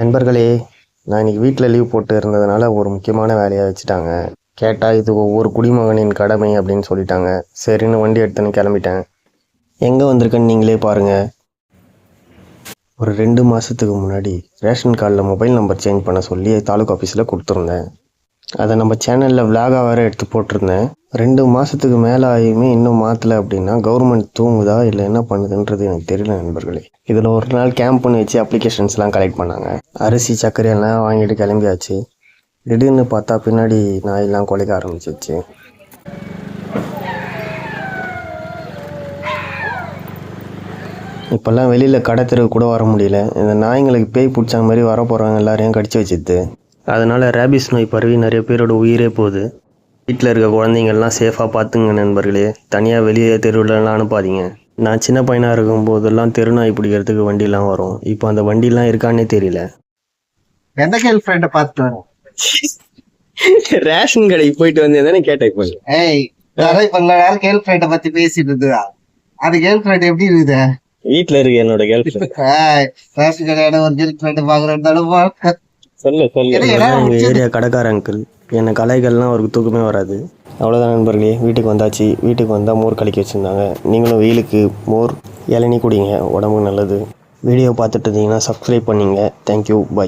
நண்பர்களே, நான் இன்னைக்கு வீட்டில் லீவ் போட்டு இருந்ததுனால ஒரு முக்கியமான வேலையை வச்சுட்டாங்க. கேட்டால் இது ஒவ்வொரு குடிமகனின் கடமை அப்படின்னு சொல்லிட்டாங்க. சரின்னு வண்டி எடுத்துன்னு கிளம்பிட்டேன். எங்கே வந்திருக்கேன்னு நீங்களே பாருங்கள். ஒரு 2 மாதத்துக்கு முன்னாடி ரேஷன் கார்டில் மொபைல் நம்பர் சேஞ்ச் பண்ண சொல்லி தாலுக்கா ஆஃபீஸில் கொடுத்துருந்தேன். அதை நம்ம சேனலில் விலாகாக வேறு எடுத்து போட்டிருந்தேன். 2 மாதத்துக்கு மேலே ஆகியுமே இன்னும் மாற்றலை அப்படின்னா கவர்மெண்ட் தூங்குதா இல்லை என்ன பண்ணுதுன்றது எனக்கு தெரியல நண்பர்களே. இதில் ஒரு நாள் கேம்ப் பண்ணி வச்சு அப்ளிகேஷன்ஸ்லாம் கலெக்ட் பண்ணாங்க. அரிசி சர்க்கரை எல்லாம் வாங்கிட்டு கிளம்பியாச்சு. திடீர்னு பார்த்தா பின்னாடி நாயெல்லாம் குலைக்க ஆரம்பிச்சிச்சு. இப்போல்லாம் வெளியில் கடை தெருவு கூட வர முடியல. இந்த நாய்ங்களுக்கு பேய் பிடிச்ச மாதிரி வர போகிறவங்க எல்லாரையும் கடிச்சு வச்சுது. அதனால் ரேபிஸ் நோய் பரவி நிறைய பேரோட உயிரே போகுது. வீட்டில் இருக்க குழந்தைங்கள்லாம் சேஃபாக பார்த்துங்க நண்பர்களே. தனியாக வெளியே தெருவிலலாம் அனுப்பாதீங்க. நான் சின்ன பையனாக இருக்கும்போதெல்லாம் தெரு நாய் பிடிக்கிறதுக்கு வண்டிலாம் வரும். இப்போ அந்த வண்டிலாம் இருக்கான்னே தெரியல. எந்த கேர்ள் ஃப்ரெண்டை பார்த்துட்டு வரும்? ரேஷன் கடைக்கு போயிட்டு வந்தேன் கேட்டேன். இப்போ இப்ப நாள் கேர்ள் ஃப்ரெண்டை பத்தி பேசிட்டு இருந்ததா? அது கேர்ள் ஃப்ரெண்ட் எப்படி இருக்குது? வீட்டில் இருக்கு என்னோட கேர்ள் ஃப்ரெண்ட். ரேஷன் கடையோட ஒரு கேர்ள் ஃப்ரெண்ட் பாக்குறேன். சொல்லு எங்கள் ஏரியா கடைக்கார அங்கிள் என்னை கலைகள்லாம் அவருக்கு தூக்கமே வராது. அவ்வளோதான் நண்பர்களே, வீட்டுக்கு வந்தாச்சு. வீட்டுக்கு வந்தால் மோர் கலக்கி வச்சுருந்தாங்க. நீங்களும் வெயிலுக்கு மோர் இளநீ குடிங்க, உடம்புக்கு நல்லது. வீடியோ பார்த்துட்டு இருந்தீங்கன்னா சப்ஸ்கிரைப் பண்ணிங்க. Thank you, by.